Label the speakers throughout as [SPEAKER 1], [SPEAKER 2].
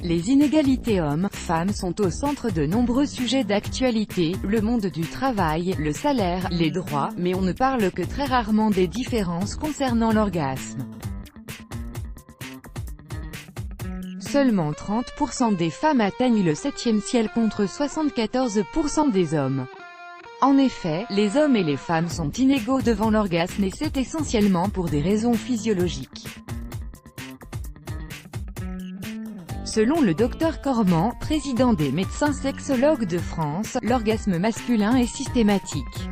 [SPEAKER 1] Les inégalités hommes-femmes sont au centre de nombreux sujets d'actualité, le monde du travail, le salaire, les droits, mais on ne parle que très rarement des différences concernant l'orgasme. Seulement 30% des femmes atteignent le 7e ciel contre 74% des hommes. En effet, les hommes et les femmes sont inégaux devant l'orgasme et c'est essentiellement pour des raisons physiologiques. Selon le Dr Cormand, président des médecins sexologues de France, l'orgasme masculin est systématique.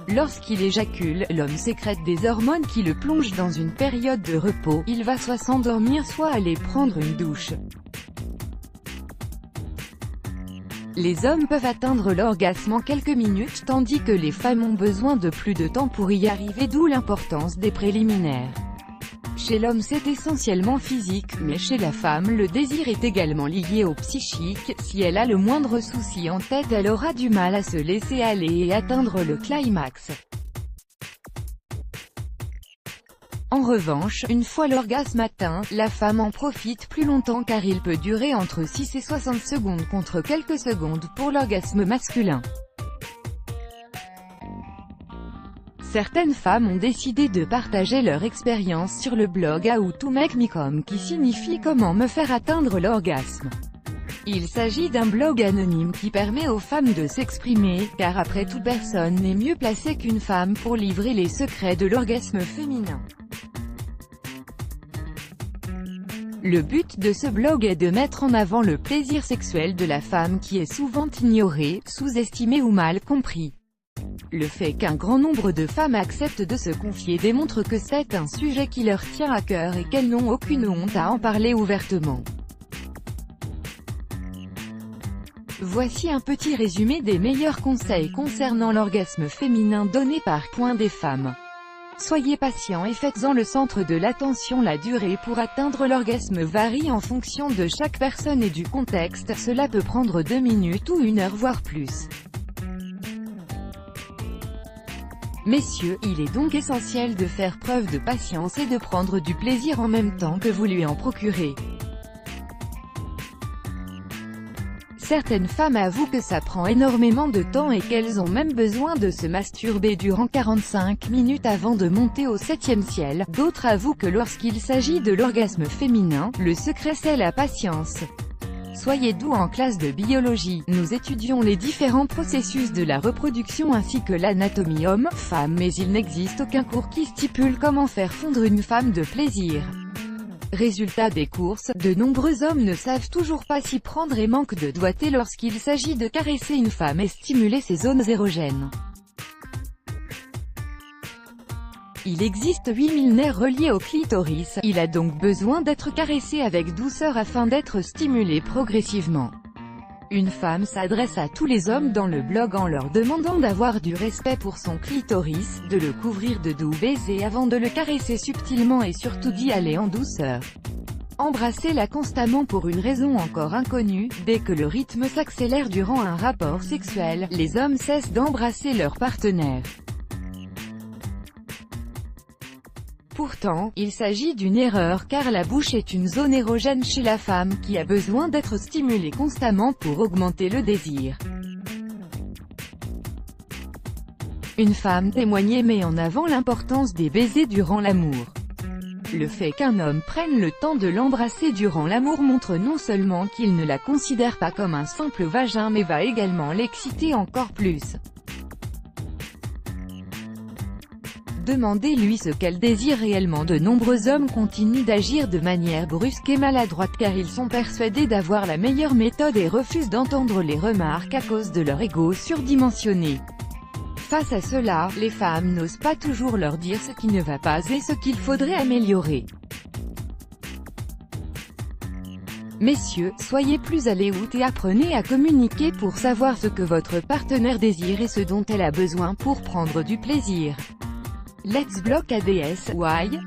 [SPEAKER 1] Lorsqu'il éjacule, l'homme sécrète des hormones qui le plongent dans une période de repos, il va soit s'endormir soit aller prendre une douche. Les hommes peuvent atteindre l'orgasme en quelques minutes tandis que les femmes ont besoin de plus de temps pour y arriver, d'où l'importance des préliminaires. Chez l'homme c'est essentiellement physique, mais chez la femme le désir est également lié au psychique. Si elle a le moindre souci en tête, elle aura du mal à se laisser aller et atteindre le climax. En revanche, une fois l'orgasme atteint, la femme en profite plus longtemps car il peut durer entre 6 et 60 secondes contre quelques secondes pour l'orgasme masculin. Certaines femmes ont décidé de partager leur expérience sur le blog How to Make Me Come, qui signifie comment me faire atteindre l'orgasme. Il s'agit d'un blog anonyme qui permet aux femmes de s'exprimer, car après tout personne n'est mieux placée qu'une femme pour livrer les secrets de l'orgasme féminin. Le but de ce blog est de mettre en avant le plaisir sexuel de la femme qui est souvent ignoré, sous-estimé ou mal compris. Le fait qu'un grand nombre de femmes acceptent de se confier démontre que c'est un sujet qui leur tient à cœur et qu'elles n'ont aucune honte à en parler ouvertement. Voici un petit résumé des meilleurs conseils concernant l'orgasme féminin donnés par Point des femmes. Soyez patient et faites-en le centre de l'attention. La durée pour atteindre l'orgasme varie en fonction de chaque personne et du contexte, cela peut prendre 2 minutes ou 1 heure voire plus. Messieurs, il est donc essentiel de faire preuve de patience et de prendre du plaisir en même temps que vous lui en procurez. Certaines femmes avouent que ça prend énormément de temps et qu'elles ont même besoin de se masturber durant 45 minutes avant de monter au 7e ciel. D'autres avouent que lorsqu'il s'agit de l'orgasme féminin, le secret c'est la patience. Soyez doux. En classe de biologie, nous étudions les différents processus de la reproduction ainsi que l'anatomie homme-femme, mais il n'existe aucun cours qui stipule comment faire fondre une femme de plaisir. Résultat des courses, de nombreux hommes ne savent toujours pas s'y prendre et manquent de doigté lorsqu'il s'agit de caresser une femme et stimuler ses zones érogènes. Il existe 8000 nerfs reliés au clitoris, il a donc besoin d'être caressé avec douceur afin d'être stimulé progressivement. Une femme s'adresse à tous les hommes dans le blog en leur demandant d'avoir du respect pour son clitoris, de le couvrir de doux baisers avant de le caresser subtilement et surtout d'y aller en douceur. Embrassez-la constamment pour une raison encore inconnue. Dès que le rythme s'accélère durant un rapport sexuel, les hommes cessent d'embrasser leur partenaire. Pourtant, il s'agit d'une erreur car la bouche est une zone érogène chez la femme qui a besoin d'être stimulée constamment pour augmenter le désir. Une femme témoignée met en avant l'importance des baisers durant l'amour. Le fait qu'un homme prenne le temps de l'embrasser durant l'amour montre non seulement qu'il ne la considère pas comme un simple vagin mais va également l'exciter encore plus. Demandez-lui ce qu'elle désire réellement. De nombreux hommes continuent d'agir de manière brusque et maladroite car ils sont persuadés d'avoir la meilleure méthode et refusent d'entendre les remarques à cause de leur ego surdimensionné. Face à cela, les femmes n'osent pas toujours leur dire ce qui ne va pas et ce qu'il faudrait améliorer. Messieurs, soyez plus à l'écoute et apprenez à communiquer pour savoir ce que votre partenaire désire et ce dont elle a besoin pour prendre du plaisir. Let's block ADS, why?